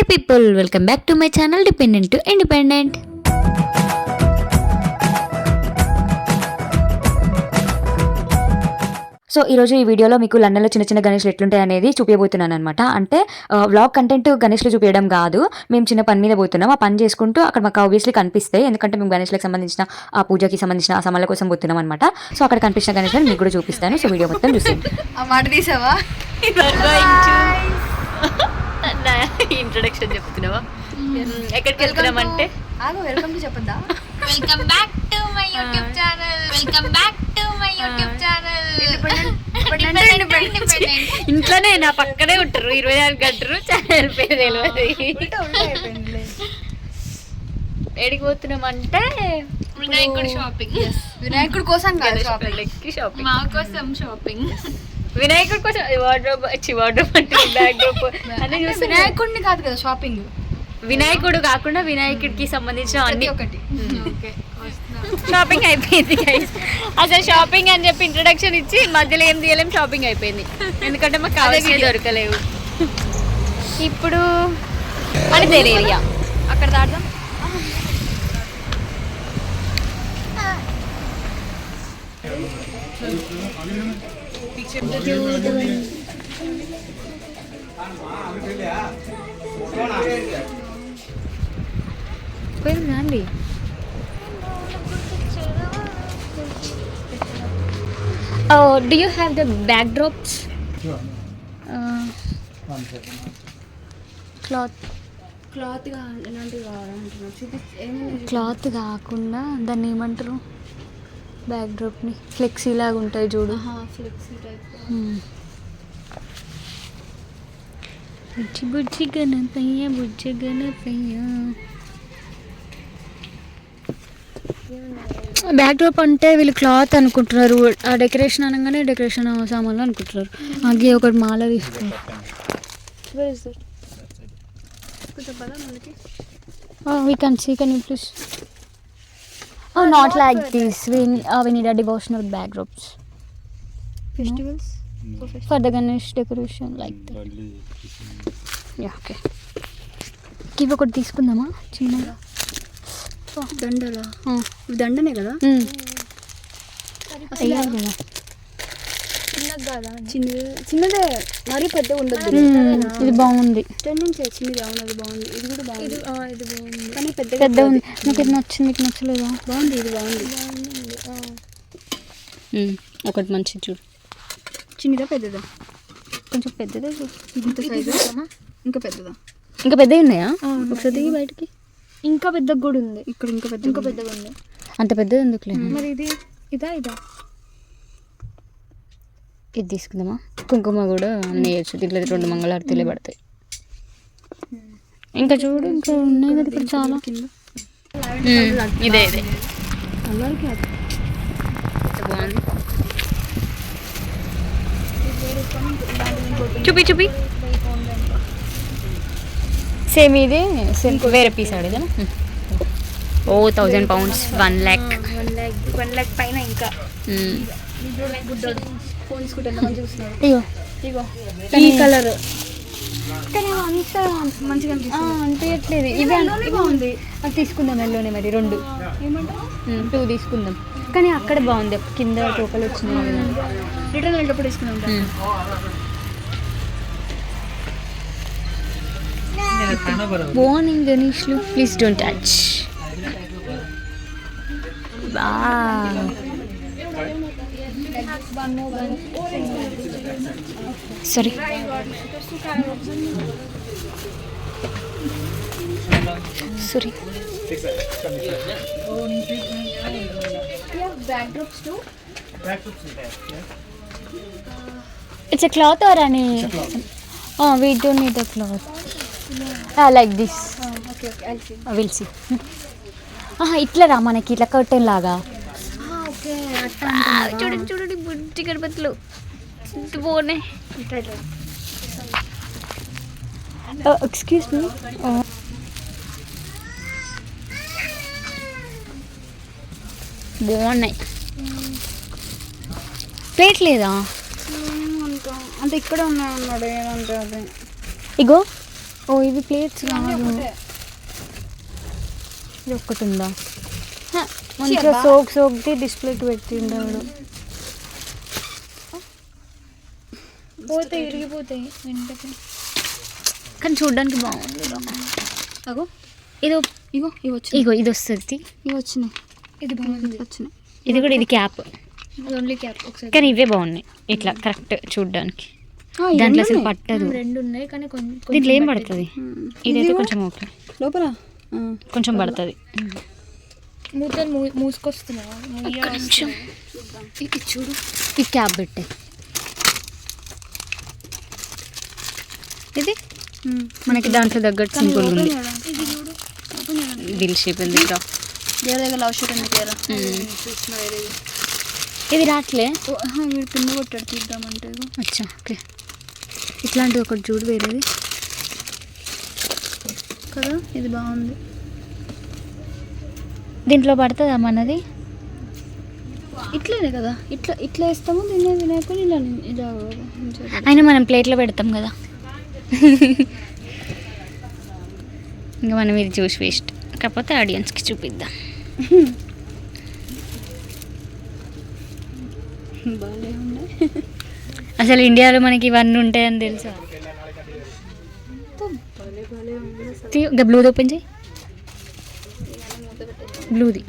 people, welcome back to my channel Dependent to Independent. So ఈరోజు ఈ వీడియోలో మీకు లండన్లో చిన్న చిన్న గణేష్లు ఎట్లుంటాయి అనేది చూపించబోతున్నాను అనమాట. అంటే వ్లాగ్ కంటెంట్ గణేష్లు చూపించడం కాదు, మేము చిన్న పని మీద పోతున్నాం. ఆ పని చేసుకుంటూ అక్కడ మాకు ఆబ్వియస్లీ కనిపిస్తాయి, ఎందుకంటే మేము గణేష్లకు సంబంధించిన ఆ పూజకి సంబంధించిన ఆ సామాన్ల కోసం పోతున్నాం అనమాట. సో అక్కడ కనిపించిన గణేష్లను మీకు కూడా చూపిస్తాను. సో వీడియో మొత్తం చూసేయండి. ఇంట్రొడక్షన్ చెప్తున్నావా? ఎక్కడికి వెళ్తున్నామంటే వెల్కమ్ టు చెప్పొద్దా? Welcome back to my YouTube channel. Welcome back to my YouTube channel. ఇంట్లోనే నా పక్కనే ఉంటారు 24 గంటలు. ఛానల్ పేరు తెలియదు. ఎడికి పోతున్నామంటే వినాయకుడు షాపింగ్. వినాయకుడి కోసం కాదు, షాపింగ్ మా కోసం షాపింగ్. వినాయకుడి కోసం వార్డ్రోబ్ అంటే బ్యాక్ డ్రాప్ అన్ని చూసి వినాయకుడిని కాదు కదా షాపింగ్. వినాయకుడు కాకుండా వినాయకుడికి సంబంధించిన అన్ని ఒకటి షాపింగ్ అయిపోయింది guys. అసలు షాపింగ్ అని చెప్పి ఇంట్రొడక్షన్ ఇచ్చి మధ్యలో ఏం తీయలేం, షాపింగ్ అయిపోయింది. ఎందుకంటే మాకు కావాల్సినవి దొరకలేవు. ఇప్పుడు అది వేరే ఏరియా, అక్కడ దాడదాం. రండి. Do you have the backdrops? Cloth కాకుండా దాన్ని ఏమంటారు, బ్యాక్ డ్రాప్ని ఫ్లెక్సీ లాగా ఉంటాయి చూడు. బుజ్జి బుజ్జి గణపయ్య బుజ్జి గణపయ్య. బ్యాక్ డ్రాప్ అంటే వీళ్ళు క్లాత్ అనుకుంటున్నారు, ఆ డెకరేషన్ అనగానే డెకరేషన్ సామాన్లు అనుకుంటున్నారు. అగే ఒకటి మాల తీసుకున్నారు. We can see, can you please? Oh, not like this. We need a devotional backdrops. Festivals For the Ganesh decoration like that. Yeah, okay. ఇవి ఒకటి తీసుకుందామా చిన్నగా? దండలా? దండనే కదా, వేయాలి కదా. చిన్నదే, మరీ పెద్ద ఉండదు. ఇది బాగుంది, చిన్నది. అవును, అది బాగుంది. ఇది కూడా బాగుంది. ఇది బాగుంది కానీ పెద్ద ఉంది. నాకు ఇది నచ్చింది, మీకు నచ్చలేదా? బాగుంది, ఇది బాగుంది. ఒకటి మంచిది చూడు. చిన్నదా పెద్దదా? కొంచెం పెద్దదే చూడు. ఇంత సైజు ఇంకా పెద్దదా? ఇంకా పెద్దవి ఉన్నాయా? ఒకసారి దిగి బయటికి. ఇంకా పెద్దగా కూడా ఉంది ఇక్కడ. ఇంకా పెద్దగా ఉంది. అంత పెద్దది ఎందుకులే. మరి ఇది ఇదా? ఇది తీసుకుందామా? కుంకుమ కూడా అన్నీ వేయచ్చు దీంట్లో. 2 మంగళారతిలే పడతాయి. ఇంకా చూడు, ఇంకా ఉన్నాయి కదా ఇక్కడ చాలా. ఇదే బాగుంది. చూపి సేమ్ ఇది, సేమ్ వేరే పీస్ ఆడేదా? 1000 pounds, 1 lakh. 1 lakh పైన. ఇంకా ఫోన్ తీసుకుంటే చూస్తున్నారు. ఇగో ఈ కలర్ కానీ అంత మంచిగా అనిపించట్లేదు. ఇది బాగుంది. అది తీసుకుందాం ఎల్లోనే మరి 2. ఏమంటారు? 2 తీసుకుందాం. కానీ అక్కడ బాగుంది, కింద టోకలు వచ్చినాయి. రిటర్న్ వెళ్ళేటప్పుడు తీసుకున్నాం. మార్నింగ్ గణేష్లు, please don't touch. Sorry. It's a cloth or any? We don't need a cloth. Like this. Okay, I'll see. We'll see. ఇట్లా రా, మనకి ఇట్లా కర్టెన్ లాగా. చూడండి బుజ్జి గణపతులు బాగున్నాయి. ఎక్స్క్యూజ్ మీ, బాగున్నాయి. ప్లేట్ లేదా? అంటే ఇక్కడ ఉన్నాయన్నాడు. ఏమంటే అదే ఇగో ఓ ఇవి ప్లేట్స్ కాదు, ఇది ఒక్కటి ఉందా? మంచిగా సోక్ది డిస్ప్లేకి పెట్టిండాడు. పోతాయి, విరిగిపోతాయి వెంటనే. కానీ చూడడానికి బాగుంది. అగో ఇదో ఇగో ఇవి వచ్చి ఇగో ఇది వస్తుంది, ఇవి వచ్చినాయి. ఇది బాగుంది వచ్చినాయి. ఇది కూడా, ఇది క్యాప్. అది ఓన్లీ క్యాప్ ఒకసారి. కానీ ఇవే బాగున్నాయి ఇట్లా కరెక్ట్ చూడడానికి. దాంట్లో అసలు పట్టదు. 2 ఉన్నాయి కానీ దీంట్లో ఏం పడుతుంది? ఇదైతే కొంచెం ఓకే, లోపల కొంచెం పడుతుంది. మూతలు మూసుకొస్తున్నావా? కొంచెం ఇది చూడు, ఈ క్యాప్ పెట్టే. ఇది మనకి దాంట్లో తగ్గట్టు సింపుల్గా ఉంది. దిల్ షేప్ ఉంది ఇక్కడ. దేవుడి దగ్గర లవ్ షూట్ ఎందుకు కదా. ఇది రాట్లే, వీడు పిన్న కొట్టాడు తీద్దామంటే. అచ్చా ఓకే. ఇట్లాంటిది ఒకటి చూడు వేరేది కదా, ఇది బాగుంది. దీంట్లో పడుతుందా మనది? ఇట్లనే కదా, ఇట్లా ఇట్లా వేస్తాము. దీన్ని వినాయకుని ఇలా ఇలా అయినా మనం ప్లేట్లో పెడతాం కదా. ఇంకా మనం ఇది చూసి వేస్ట్, కాకపోతే ఆడియన్స్కి చూపిద్దాం. బాగానే ఉన్నాయి. అసలు ఇండియాలో మనకి ఇవన్నీ ఉంటాయని తెలుసా? బ్లూది ఓపెన్ చేయి, బ్లూది.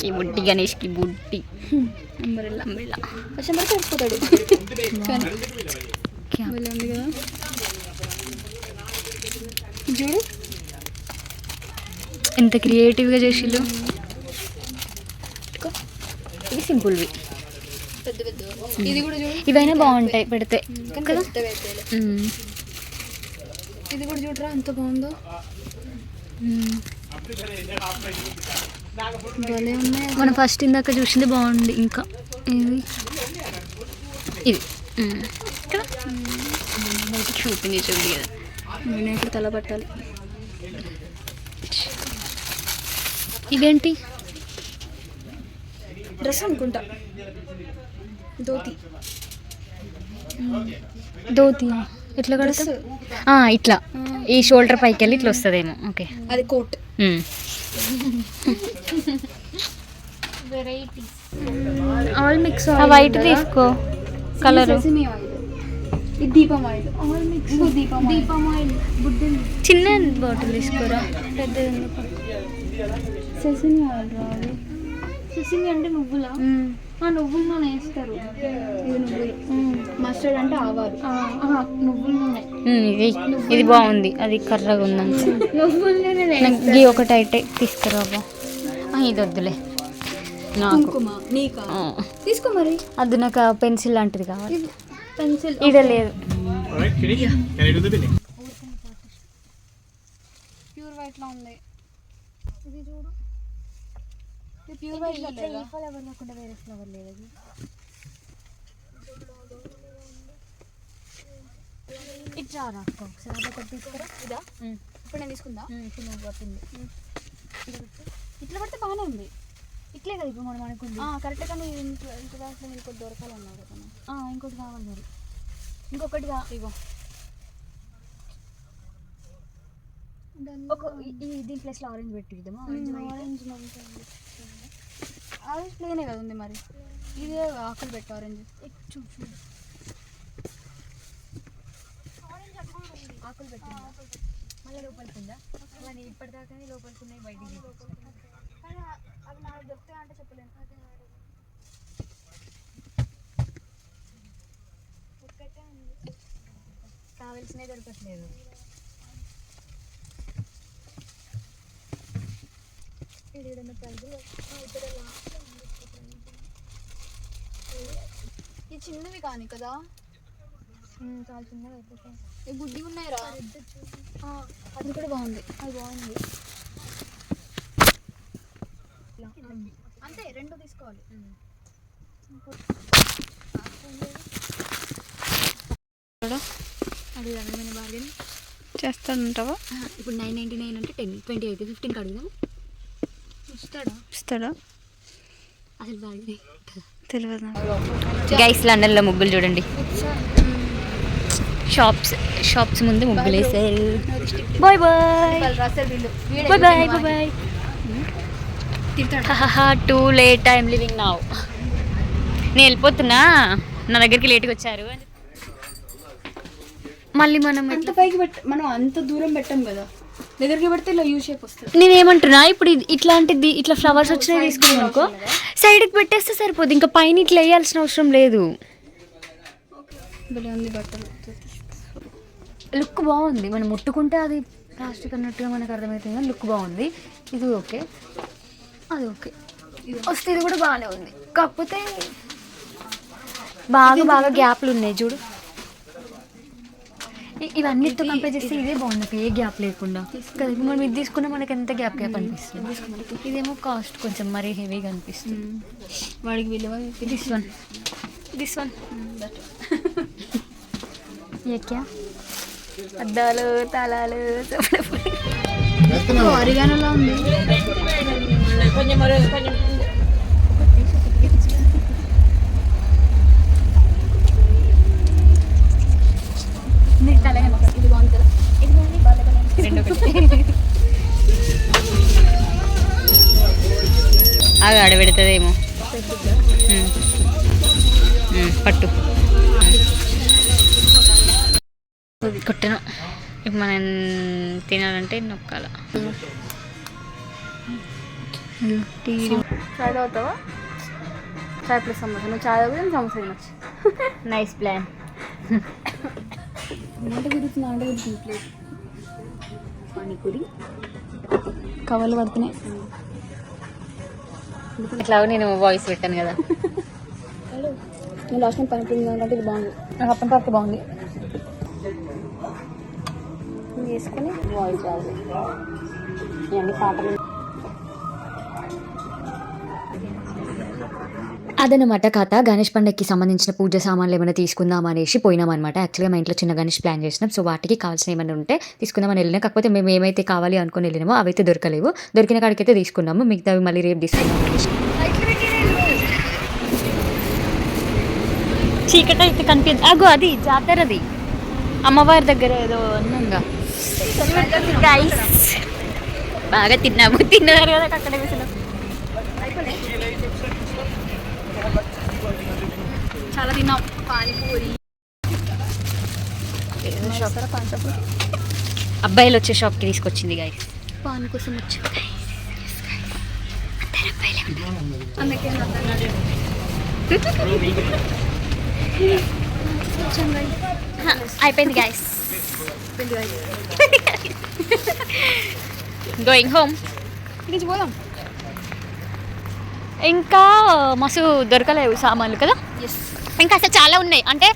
ఈ బుట్టి గణేష్కి బుట్టి అంబరెల్లా అంబరెల్లా వర్షం పడితే తడిసిపోతాడు. ఉంది కదా చూడు, ఎంత క్రియేటివ్గా చేసిళ్ళు. ఇవి సింపుల్వి, పెద్ద పెద్ద. ఇది కూడా చూడు, ఇవైనా బాగుంటాయి పెడితే కదా. ఇది కూడా చూడరా ఎంత బాగుందో. భలే ఉన్నాయి. మనం ఫస్ట్ ఇందాక చూసింది బాగుంది. ఇంకా ఇది ఇది కదా, చూపింది చూడు కదా. వినాయకుడు తల పట్టాలి. ఇదేంటి డ్రెస్ అనుకుంటా, ధోతి. ధోతి ఎట్లా కడతా? ఇట్లా ఈ షోల్డర్ పైకి వెళ్ళి ఇట్లా వస్తుందేమో. ఓకే, అది కోట్. All mix. వైట్ తీసుకో కలర్. సెసమి ఆయిల్, ఇది దీపం ఆయిల్. ఆల్ మిక్స్ దీపం ఆయిల్. చిన్న బాటిల్ తీసుకోరా, పెద్దది. సెసమి ఆయిల్ రావాలి. సెసమి అంటే నువ్వులా? నువ్వుల నూనె వేస్తారు. ఇది నువ్వులు. మస్టర్డ్ అంటే ఆవాలు. నువ్వుల నూనె. ఇది బాగుంది, అది కర్రగా ఉందంట. నువ్వుల నూనె ఇది ఒకటి అయితే తీసుకురాబా. ఇది వద్దులే నాకు. నీకా? తీసుకో మరి. అది నాకు పెన్సిల్ లాంటిది కావాలి. పెన్సిల్ ఇదే లేదు. ప్యూర్ వైట్ లా ఉంది. ఇది చూడు, ఇది ప్యూర్ వైట్ లా లేదా? ఫ్లవర్ లేకుండా వేరే ఫ్లవర్ లేదు. ఇట్లా రాసుకో ఒకసారి. అదొకటి తీసుకురా. ఇదా? ఇప్పుడు నేను తీసుకుందా? ఇప్పుడు నువ్వు పట్టింది. ఇట్లా పడితే బాగానే ఉంది. ఇట్లే కదా ఇప్పుడు మనం అనుకుంది. కరెక్ట్. కానీ ఇంత దాంట్లో ఇంకోటి దొరకాలన్నావు కదా. ఇంకోటి కావాలి మరి. ఇంకొకటి ఇగో దీని ప్లేస్లో ఆరెంజ్ పెట్టిద్దామా? ఆరెంజ్ ప్లేనే కదా ఉంది మరి. ఇదే ఆకులు పెట్టు ఆరెంజ్. చూడు ఆకులు పెట్టిందా? మళ్ళీ లోపలికి ఉందా? మళ్ళీ ఇప్పటిదాకా లోపలికి ఉన్నాయి, బయటికి. అవి నాకు దొరుకుతాయి అంటే చెప్పలేను. కావాల్సినవి దొరకట్లేదు. ఈ చిన్నవి కానీ కదా, చాలా చిన్నగా అయిపోతాయి. ఈ బుడ్డి ఉన్నాయిరా. అది కూడా బాగుంది. అది బాగుంది. అంతే, 2 తీసుకోవాలి. అది రకమైన బార్గెన్ చేస్తాడంటావా? ఇప్పుడు 999 అంటే 10, 20 అయితే 15 అడుగుదాం. ఇస్తాడా? అసలు బార్గెన్ తెలియదు. గైస్ లండన్లో ముగ్గులు చూడండి. షాప్స్ ముందు ముగ్గులేసారు. Bye bye bye bye bye bye. Too late I'm living now. నేను వెళ్ళిపోతున్నా, నా దగ్గరికి లేట్గా వచ్చారు. మళ్ళీ మనం అంత పైకి మనం అంత దూరం పెట్టాం కదా, దగ్గరికి పెడితే ఇలా యూ షేప్ వస్తుంది. నేనేమంటున్నా, ఇప్పుడు ఇట్లాంటిది ఇట్లా ఫ్లవర్స్ వచ్చినాయి తీసుకున్నాం అనుకో, సైడ్కి పెట్టేస్తే సరిపోద్ది, ఇంకా పైన ఇట్లా వేయాల్సిన అవసరం లేదు. బట్టలు లుక్ బాగుంది, మనం ముట్టుకుంటే అది ప్లాస్టిక్ అన్నట్టుగా మనకు అర్థమవుతుంది, కానీ లుక్ బాగుంది. ఇది ఓకే, అది ఓకే, వస్తే ఇది కూడా బాగానే ఉంది. కాకపోతే బాగా గ్యాప్లు ఉన్నాయి చూడు. ఇవన్నిటితో కంపేర్ చేస్తే ఇదే బాగుంది, ఏ గ్యాప్ లేకుండా కదా. ఇప్పుడు మనం ఇది తీసుకున్నా మనకి ఎంత గ్యాప్ అనిపిస్తుంది. ఇదేమో కాస్ట్ కొంచెం మరీ హెవీగా అనిపిస్తుంది. వాడికి విలువ. దిస్ వన్ ఏక్యా అద్దాలు తాళాలు ఆరిగానోలా ఉంది. అది ఆడబెడుతుందేమో, పట్టు కొట్టను. ఇప్పుడు మనం తినాలంటే నొక్కాల. చాయ్ తాగుతావా? చాయ్ ప్లస్ సమోసా. నువ్వు చాయ్ తాగుతా, సమోసా తినొచ్చు. Nice plan. అంటే గుర్తుంది ప్లేట్. పానీపూరి కవర్లు పడుతున్నాయి. ఇట్లా నేను వాయిస్ పెట్టాను కదా. నేను లాస్ట్ టైం పానీపూరి అంటే ఇది బాగుంది, నాకు అప్పటి వరకు బాగుంది. వేసుకొని వాయిస్ రాదు, ఇవన్నీ పాటలు. అదనమాట కథ. గణేష్ పండగకి సంబంధించిన పూజ సామాన్లు ఏమైనా తీసుకుందాం అనేసి పోయినాం అనమాట. యాక్చువల్గా మా ఇంట్లో చిన్న గణేష్ ప్లాన్ చేసినాం, సో వాటికి కావాల్సిన ఏమైనా ఉంటే తీసుకుందామని వెళ్ళినాం. కాకపోతే మేము ఏమైతే కావాలి అనుకుని వెళ్ళినామో అవైతే దొరకలేవు. దొరికిన కాడికైతే తీసుకున్నాము, మిగతావి మళ్ళీ రేపు తీసుకున్నాము. చీకటి అయితే కనిపించదు. అగో అది జాతరది, అమ్మవారి దగ్గర ఏదో అన్నంగా. బాగా తిన్నారు కదా అక్కడ కూర్చున్నాం. చాలా తిన్నాం పానీపూరి. అబ్బాయిలు వచ్చే షాప్కి తీసుకొచ్చింది గైస్. పాన్ కోసం వచ్చాం. అయిపోయింది గైస్. Going home. నుంచి పోదాం. ఇంకా మస్తు దొరకలేవు సామాన్లు కదా. ఇంకా అసలు చాలా ఉన్నాయి, అంటే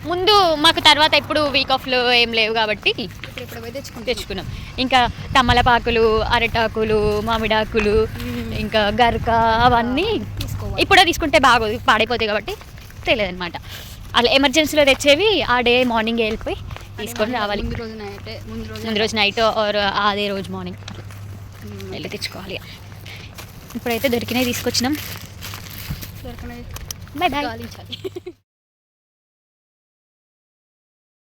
ముందు మాకు తర్వాత ఇప్పుడు వీక్ ఆఫ్లో ఏం లేవు కాబట్టి తెచ్చుకున్నాం. ఇంకా తమలపాకులు, అరటాకులు, మామిడాకులు, ఇంకా గరక అవన్నీ ఇప్పుడే తీసుకుంటే బాగోదు, పాడైపోతాయి కాబట్టి తెలియదన్నమాట. అలా ఎమర్జెన్సీలో తెచ్చేవి ఆ డే మార్నింగ్ వెళ్ళిపోయి తీసుకొని రావాలి. ముందు రోజు నైట్ ఆర్ అదే రోజు మార్నింగ్ వెళ్ళి తెచ్చుకోవాలి. ఇప్పుడైతే దొరికినవి తీసుకొచ్చినాం. దొరకనే బాయ్ బాయ్.